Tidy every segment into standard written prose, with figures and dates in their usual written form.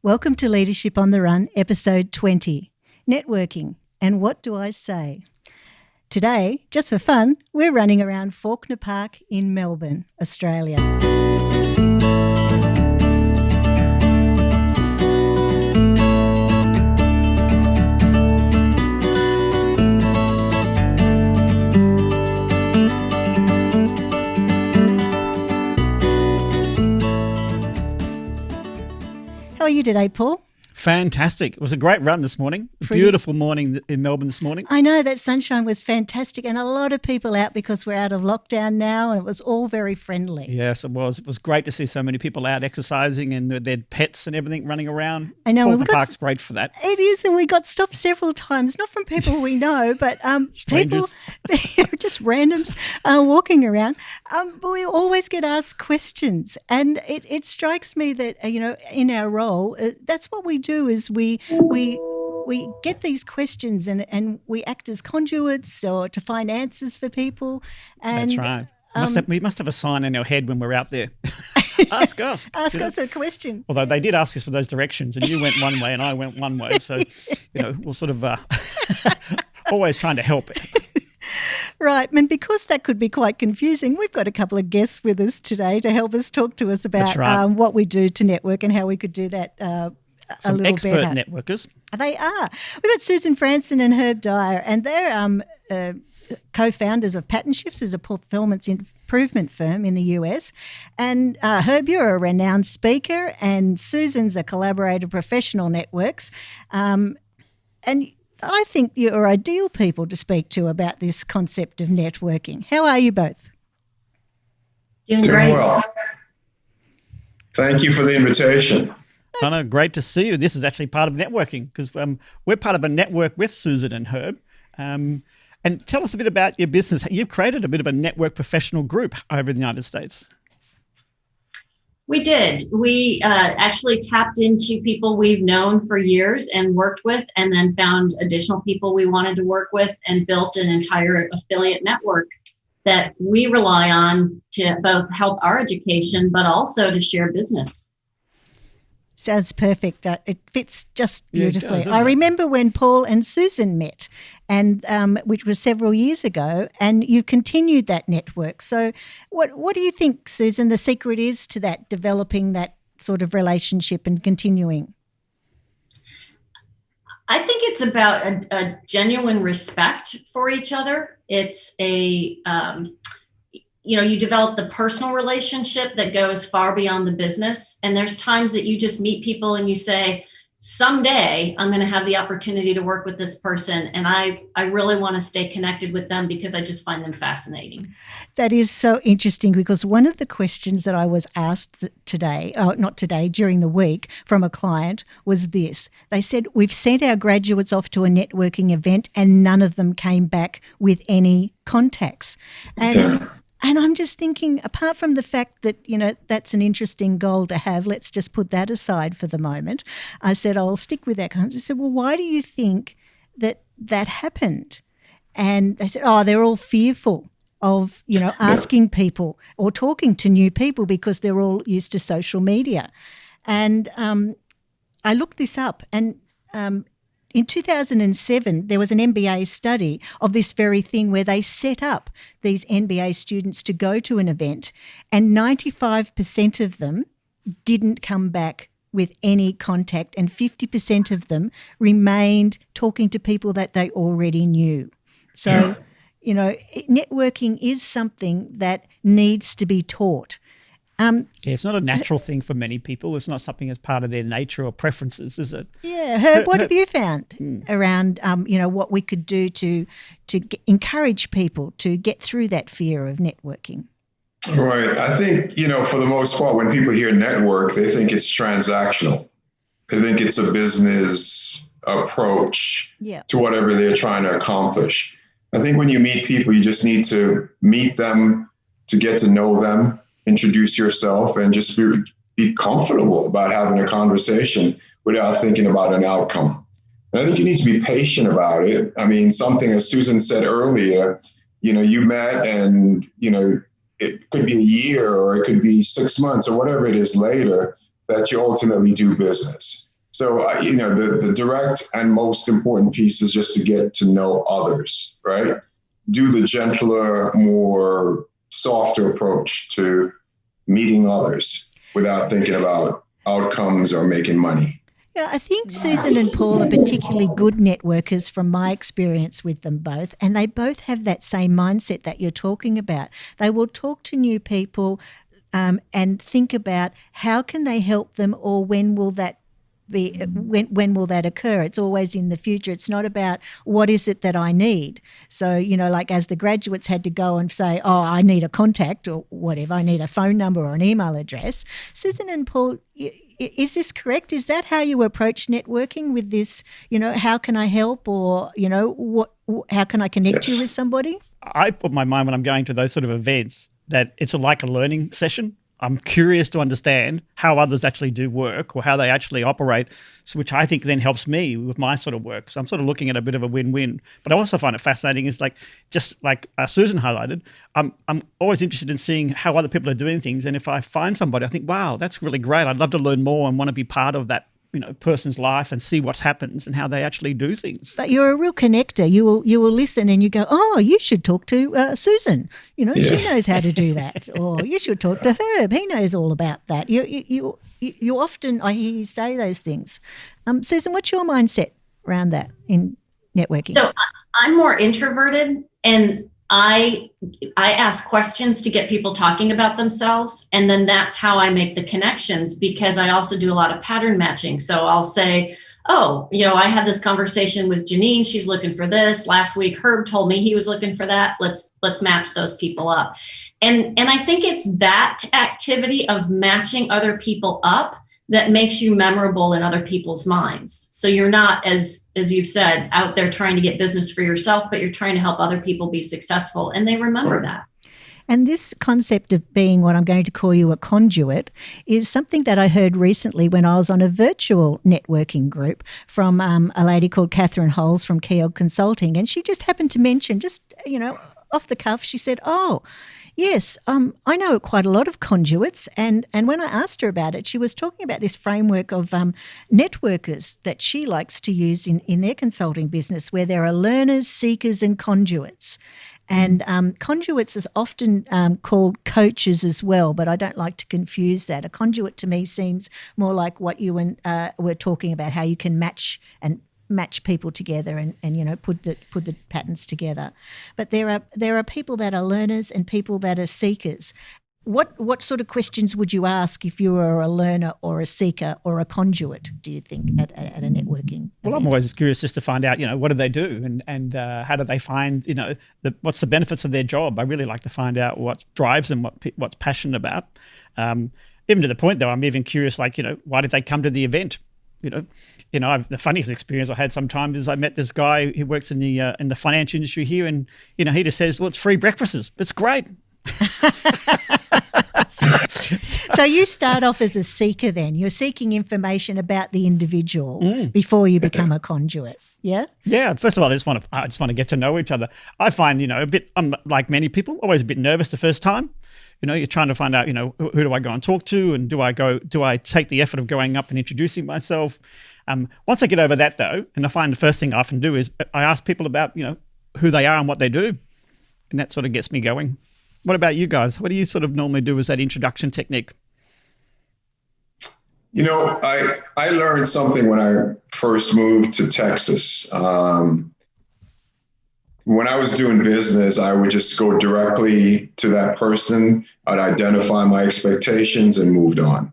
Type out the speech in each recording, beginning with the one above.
Welcome to Leadership on the Run, episode 20, Networking, and what do I say? Today, just for fun, we're running around Fawkner Park in Melbourne, Australia. How are you today, Paul? Fantastic. It was a great run this morning. Beautiful morning in Melbourne this morning. I know, that sunshine was fantastic, and a lot of people out because we're out of lockdown now, and it was all very friendly. Yes, it was. It was great to see so many people out exercising and their pets and everything runing around. I know. Fawkner Park's great for that. It is, and we got stopped several times, not from people we know, but people, just randoms walking around. But we always get asked questions, and it strikes me that, in our role, that's what we do is we get these questions and we act as conduits or to find answers for people. And, that's right. We must have a sign in our head when we're out there. Ask us. Ask us a question. Although they did ask us for those directions and you went one way and I went one way. So, we'll sort of always trying to help. Right, and because that could be quite confusing, we've got a couple of guests with us today to help us talk to us about what we do to network and how we could do that a little expert better. Networkers. They are. We've got Susan Franson and Herb Dyer, and they're co-founders of Pattern Shifts, as a performance improvement firm in the US. And Herb, you're a renowned speaker, and Susan's a collaborator, professional networks. And I think you're ideal people to speak to about this concept of networking. How are you both? Doing great. Well. Thank you for the invitation. Anna, great to see you. This is actually part of networking because we're part of a network with Susan and Herb. And tell us a bit about your business. You've created a bit of a network professional group over in the United States. We did. We actually tapped into people we've known for years and worked with, and then found additional people we wanted to work with and built an entire affiliate network that we rely on to both help our education, but also to share business. Sounds perfect. It fits just beautifully. It does, I remember when Paul and Susan met, and which was several years ago, and you've continued that network. So what do you think, Susan, the secret is to that, developing that sort of relationship and continuing? I think it's about a genuine respect for each other. It's you develop the personal relationship that goes far beyond the business. And there's times that you just meet people and you say, someday I'm going to have the opportunity to work with this person. And I really want to stay connected with them because I just find them fascinating. That is so interesting, because one of the questions that I was asked during the week from a client was this. They said, we've sent our graduates off to a networking event and none of them came back with any contacts. And I'm just thinking, apart from the fact that, that's an interesting goal to have, let's just put that aside for the moment. I said, I'll stick with that. I said, well, why do you think that happened? And they said, they're all fearful of, asking people or talking to new people because they're all used to social media. And I looked this up, and in 2007, there was an MBA study of this very thing where they set up these MBA students to go to an event, and 95% of them didn't come back with any contact, and 50% of them remained talking to people that they already knew. So, networking is something that needs to be taught. It's not a natural thing for many people. It's not something as part of their nature or preferences, is it? Yeah. Herb, what have you found around, what we could do to encourage people to get through that fear of networking? Right. I think, for the most part, when people hear network, they think it's transactional. They think it's a business approach to whatever they're trying to accomplish. I think when you meet people, you just need to meet them, to get to know them, introduce yourself, and just be comfortable about having a conversation without thinking about an outcome. And I think you need to be patient about it. I mean, something as Susan said earlier, you met and, it could be a year or it could be 6 months or whatever it is later that you ultimately do business. So, the direct and most important piece is just to get to know others, right? Do the gentler, more softer approach to meeting others without thinking about outcomes or making money. Yeah, I think Susan and Paul are particularly good networkers from my experience with them both, and they both have that same mindset that you're talking about. They will talk to new people and think about how can they help them, or when will that be, when will that occur? It's always in the future. It's not about what is it that I need. So, like as the graduates had to go and say, oh, I need a contact or whatever, I need a phone number or an email address. Susan and Paul, is this correct? Is that how you approach networking with this, how can I help, or, how can I connect you with somebody? I put my mind when I'm going to those sort of events that it's like a learning session. I'm curious to understand how others actually do work or how they actually operate, so which I think then helps me with my sort of work. So I'm sort of looking at a bit of a win-win. But I also find it fascinating is just like Susan highlighted, I'm always interested in seeing how other people are doing things. And if I find somebody, I think, wow, that's really great. I'd love to learn more and want to be part of that person's life and see what happens and how they actually do things. But you're a real connector. You will listen and you go, oh, you should talk to Susan. She knows how to do that. Or you should talk to Herb. He knows all about that. You often, I hear you say those things. Susan, what's your mindset around that in networking? So I'm more introverted, and I ask questions to get people talking about themselves. And then that's how I make the connections, because I also do a lot of pattern matching. So I'll say, oh, I had this conversation with Janine. She's looking for this. Last week, Herb told me he was looking for that. Let's match those people up. And I think it's that activity of matching other people up that makes you memorable in other people's minds. So you're not, as you've said, out there trying to get business for yourself, but you're trying to help other people be successful, and they remember that. And this concept of being what I'm going to call you a conduit is something that I heard recently when I was on a virtual networking group from a lady called Catherine Holes from Keogh Consulting. And she just happened to mention, off the cuff, she said, oh, yes, I know quite a lot of conduits. And when I asked her about it, she was talking about this framework of networkers that she likes to use in their consulting business, where there are learners, seekers, and conduits. And conduits is often called coaches as well, but I don't like to confuse that. A conduit to me seems more like what you were talking about, how you can match people together and put the patterns together. But there are people that are learners and people that are seekers. What sort of questions would you ask if you were a learner or a seeker or a conduit, do you think, at a networking Well, event? I'm always curious just to find out, what do they do and how do they find, what's the benefits of their job? I really like to find out what drives them, what's passionate about. Even to the point, though, I'm even curious, why did they come to the event? The funniest experience I had sometimes is I met this guy who works in the finance industry here, and he just says, "Well, it's free breakfasts. It's great." So you start off as a seeker then. You're seeking information about the individual before you become a conduit. Yeah? Yeah. First of all, I just want to get to know each other. I find, a bit, like many people, always a bit nervous the first time. You're trying to find out, who do I go and talk to, and do I take the effort of going up and introducing myself? Once I get over that, though, and I find the first thing I often do is I ask people about, who they are and what they do. And that sort of gets me going. What about you guys? What do you sort of normally do as that introduction technique? I learned something when I first moved to Texas. When I was doing business, I would just go directly to that person. I'd identify my expectations and moved on.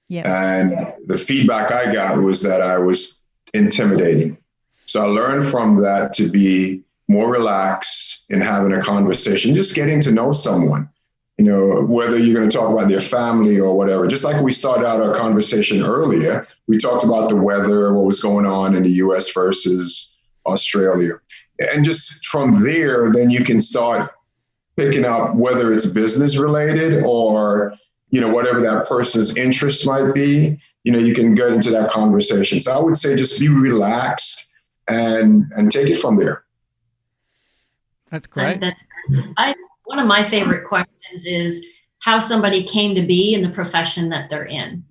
Yeah. And the feedback I got was that I was intimidating. So I learned from that to be more relaxed in having a conversation, just getting to know someone, whether you're going to talk about their family or whatever. Just like we started out our conversation earlier, we talked about the weather, what was going on in the US versus Australia. And just from there, then you can start picking up whether it's business related or, whatever that person's interest might be, you can get into that conversation. So I would say just be relaxed and take it from there. That's great. One of my favorite questions is how somebody came to be in the profession that they're in.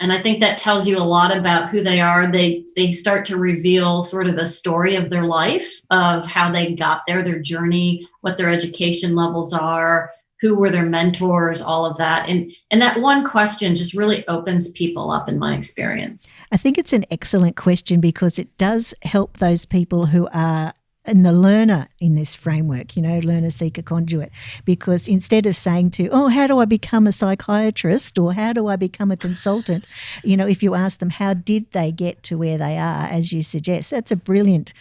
And I think that tells you a lot about who they are. They start to reveal sort of the story of their life, of how they got there, their journey, what their education levels are, who were their mentors, all of that. And that one question just really opens people up in my experience. I think it's an excellent question because it does help those people who are and the learner in this framework, learner, seeker, conduit, because instead of saying how do I become a psychiatrist or how do I become a consultant, if you ask them how did they get to where they are, as you suggest, that's a brilliant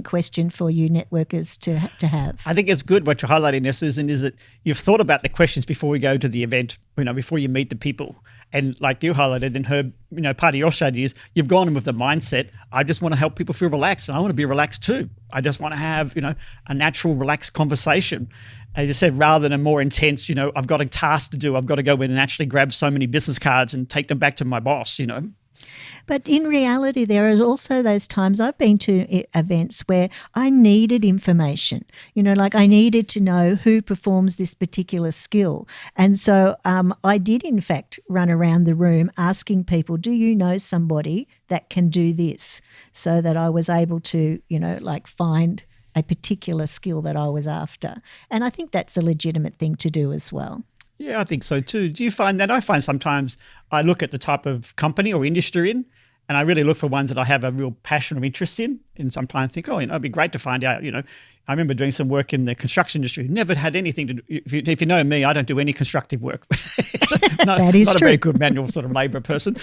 question for you networkers to have. I think it's good what you're highlighting there, Susan, is that you've thought about the questions before we go to the event, before you meet the people. And like you highlighted, and Herb, part of your strategy is you've gone in with the mindset, I just want to help people feel relaxed and I want to be relaxed too. I just want to have, a natural, relaxed conversation. As you said, rather than a more intense, I've got a task to do. I've got to go in and actually grab so many business cards and take them back to my boss, But in reality, there are also those times I've been to events where I needed information, like I needed to know who performs this particular skill. And so I did, in fact, run around the room asking people, do you know somebody that can do this? So that I was able to, find a particular skill that I was after. And I think that's a legitimate thing to do as well. Yeah, I think so too. Do you find that? I find sometimes I look at the type of company or industry in, and I really look for ones that I have a real passion or interest in. And sometimes think, it'd be great to find out, I remember doing some work in the construction industry. Never had anything to do. If you know me, I don't do any constructive work. That is not true. A very good manual sort of labour person.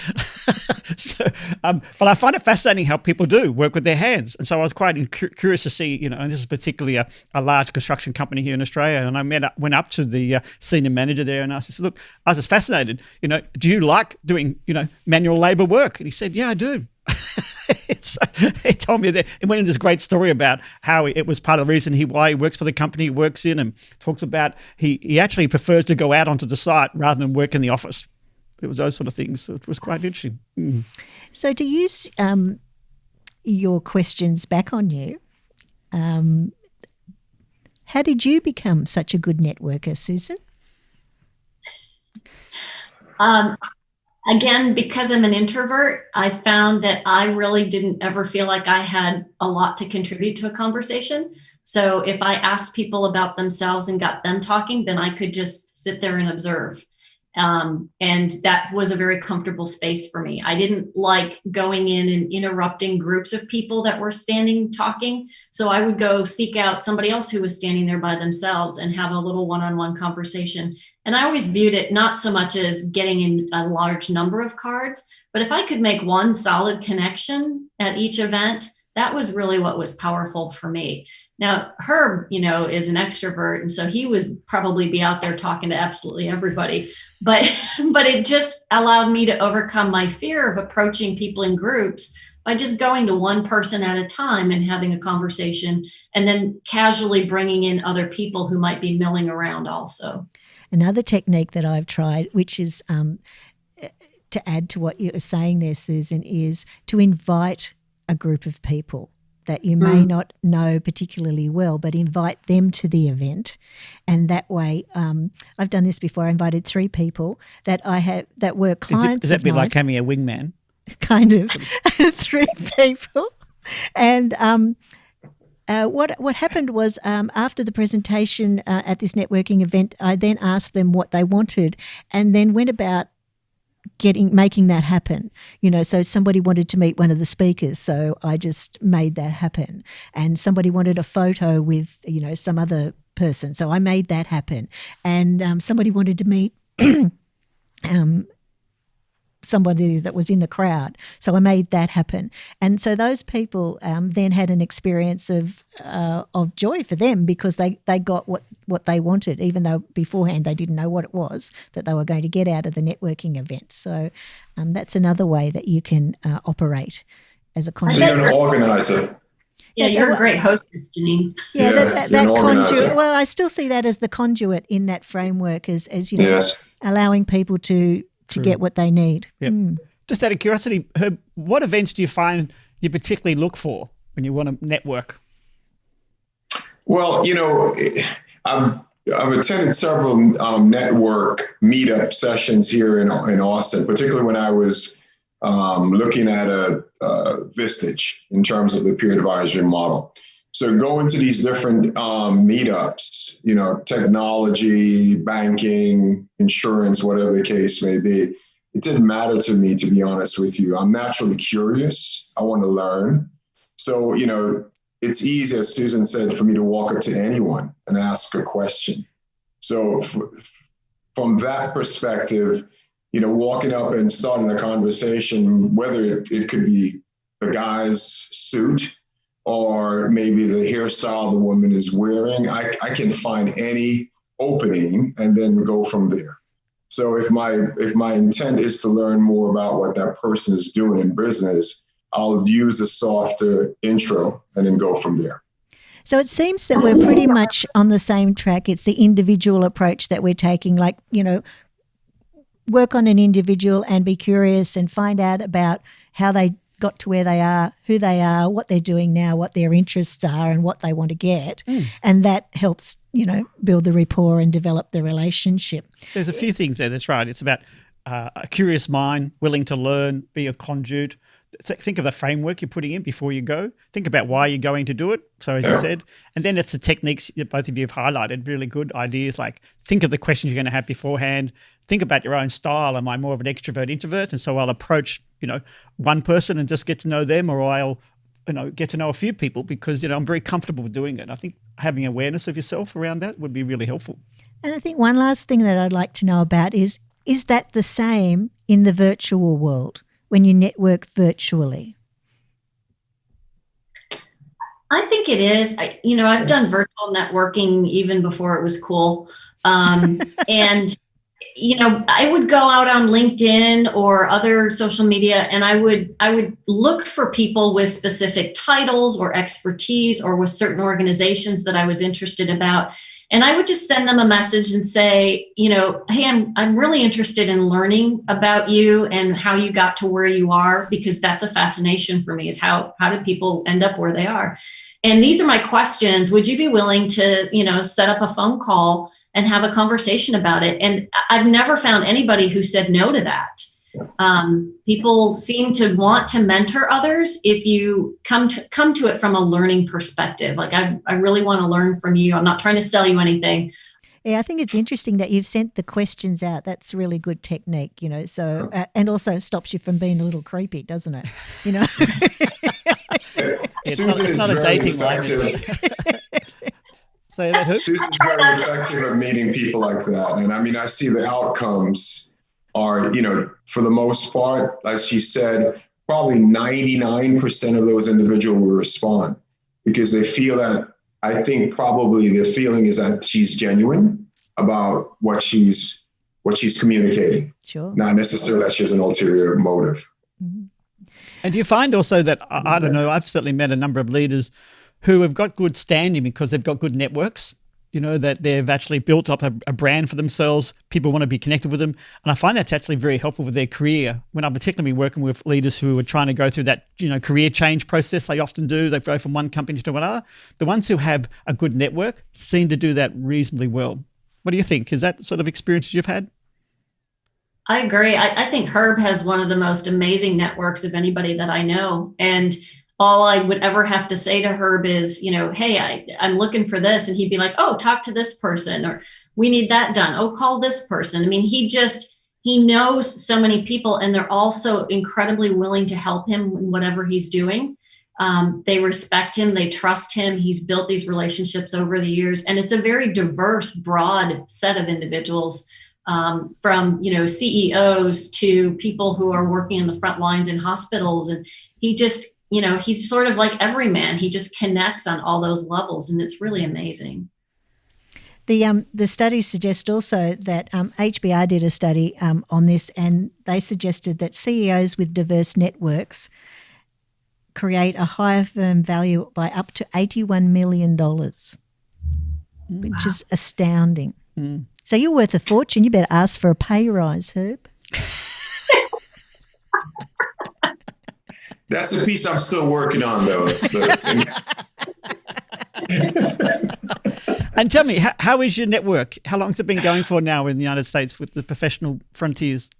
But I find it fascinating how people do work with their hands. And so I was quite curious to see, and this is particularly a large construction company here in Australia. And I went up to the senior manager there and I said, look, I was just fascinated. Do you like doing, manual labour work? And he said, yeah, I do. He told me that it went into this great story about how it was part of the reason why he works for the company he works in, and talks about he actually prefers to go out onto the site rather than work in the office. It was those sort of things. So it was quite interesting. Mm. So to use your questions back on you, how did you become such a good networker, Susan? Again, because I'm an introvert, I found that I really didn't ever feel like I had a lot to contribute to a conversation. So if I asked people about themselves and got them talking, then I could just sit there and observe. And that was a very comfortable space for me. I didn't like going in and interrupting groups of people that were standing talking. So I would go seek out somebody else who was standing there by themselves and have a little one-on-one conversation. And I always viewed it not so much as getting in a large number of cards, but if I could make one solid connection at each event, that was really what was powerful for me. Now, Herb, is an extrovert, and so he would probably be out there talking to absolutely everybody. But it just allowed me to overcome my fear of approaching people in groups by just going to one person at a time and having a conversation, and then casually bringing in other people who might be milling around also. Another technique that I've tried, which is to add to what you're saying there, Susan, is to invite a group of people that you may not know particularly well, but invite them to the event. And that way, I've done this before. I invited 3 people that were clients. Does that be like having a wingman? Kind of. 3 people. And what happened was after the presentation at this networking event, I then asked them what they wanted and then went about making that happen. So somebody wanted to meet one of the speakers, so I just made that happen. And somebody wanted a photo with some other person, so I made that happen. And somebody wanted to meet somebody that was in the crowd, so I made that happen. And so those people then had an experience of joy for them because they got what they wanted, even though beforehand they didn't know what it was that they were going to get out of the networking event. So that's another way that you can operate as a conduit. So you're an organizer. Yeah, you're a great hostess, Janine. Yeah, that conduit. Well, I still see that as the conduit in that framework, as yes. Allowing people to get what they need. Yep. Just out of curiosity, Herb, what events do you find you particularly look for when you want to network? Well, I've attended several network meetup sessions here in Austin, particularly when I was looking at a Vistage in terms of the peer advisory model. So going to these different meetups, technology, banking, insurance, whatever the case may be, it didn't matter to me, to be honest with you. I'm naturally curious. I want to learn. So, it's easy, as Susan said, for me to walk up to anyone and ask a question. So from that perspective, walking up and starting a conversation, whether it could be the guy's suit or maybe the hairstyle the woman is wearing, I can find any opening and then go from there. So if my intent is to learn more about what that person is doing in business, I'll use a softer intro and then go from there. So it seems that we're pretty much on the same track. It's the individual approach that we're taking, like, work on an individual and be curious and find out about how they got to where they are, who they are, what they're doing now, what their interests are and what they want to get. And that helps, build the rapport and develop the relationship. There's a few things there. That's right. It's about a curious mind, willing to learn, be a conduit. Think of the framework you're putting in before you go. Think about why you're going to do it. So as you said, and then it's the techniques that both of you have highlighted, really good ideas, like think of the questions you're going to have beforehand. Think about your own style. Am I more of an extrovert, introvert? And so I'll approach, one person and just get to know them, or I'll, get to know a few people because, I'm very comfortable with doing it. I think having awareness of yourself around that would be really helpful. And I think one last thing that I'd like to know about is that the same in the virtual world? When you network virtually? I think it is. I've done virtual networking even before it was cool. And, I would go out on LinkedIn or other social media and I would look for people with specific titles or expertise or with certain organizations that I was interested about. And I would just send them a message and say, hey, I'm really interested in learning about you and how you got to where you are, because that's a fascination for me, is how did people end up where they are? And these are my questions. Would you be willing to, set up a phone call and have a conversation about it? And I've never found anybody who said no to that. People seem to want to mentor others if you come to it from a learning perspective. Like I really want to learn from you. I'm not trying to sell you anything. Yeah, I think it's interesting that you've sent the questions out. That's really good technique, So and also stops you from being a little creepy, doesn't it? Susan it's not a dating life. Say that. Susan's very effective at meeting people like that, and I see the outcomes are, for the most part, as she said, probably 99% of those individuals will respond because they feel that, I think probably the feeling is that she's genuine about what she's communicating. Sure. Not necessarily that she has an ulterior motive. Mm-hmm. And do you find also that, I don't know, I've certainly met a number of leaders who have got good standing because they've got good networks, that they've actually built up a brand for themselves. People want to be connected with them. And I find that's actually very helpful with their career. When I'm particularly working with leaders who are trying to go through that, career change process, they often do. They go from one company to another. The ones who have a good network seem to do that reasonably well. What do you think? Is that sort of experiences you've had? I agree. I think Herb has one of the most amazing networks of anybody that I know. And all I would ever have to say to Herb is, hey, I'm looking for this. And he'd be like, oh, talk to this person, or we need that done. Oh, call this person. He knows so many people, and they're also incredibly willing to help him in whatever he's doing. They respect him. They trust him. He's built these relationships over the years. And it's a very diverse, broad set of individuals, from, CEOs to people who are working in the front lines in hospitals. And he just, he's sort of like every man. He just connects on all those levels, and it's really amazing. The studies suggest also that HBR did a study on this, and they suggested that CEOs with diverse networks create a higher firm value by up to $81 million, which is astounding. Mm. So you're worth a fortune. You better ask for a pay rise, Herb. That's a piece I'm still working on, though. And tell me, how is your network? How long has it been going for now in the United States with the professional frontiers?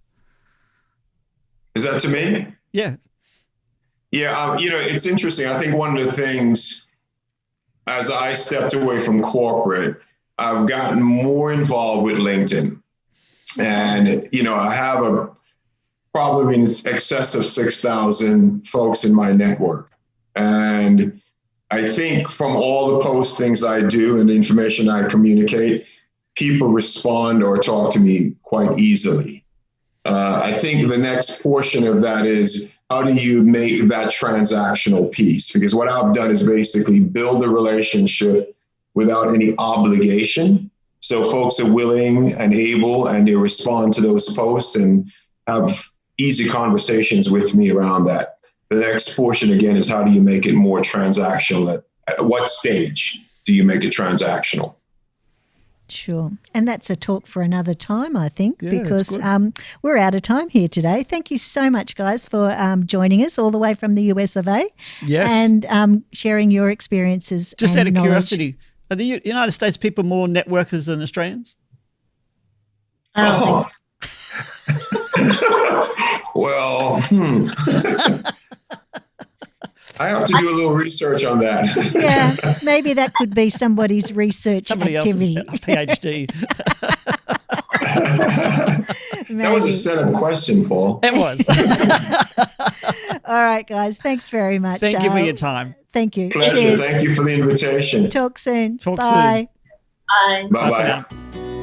Is that to me? Yeah. Yeah, it's interesting. I think one of the things, as I stepped away from corporate, I've gotten more involved with LinkedIn. And, I have probably in excess of 6,000 folks in my network. And I think from all the postings I do and the information I communicate, people respond or talk to me quite easily. I think the next portion of that is, how do you make that transactional piece? Because what I've done is basically build a relationship without any obligation. So folks are willing and able, and they respond to those posts and have easy conversations with me around that. The next portion, again, is how do you make it more transactional? At what stage do you make it transactional? Sure. And that's a talk for another time, I think, because we're out of time here today. Thank you so much, guys, for joining us all the way from the US of A. Yes. And sharing your experiences. Just and out of knowledge. curiosity, are the United States people more networkers than Australians? I Well, I have to do a little research on that. Yeah, maybe that could be somebody's research activity. Else's PhD. That was a setup question, Paul. It was. All right, guys. Thanks very much. Thank you for your time. Thank you. Pleasure. Cheers. Thank you for the invitation. Talk soon. Talk Bye. soon. Bye. Bye-bye. Bye for now.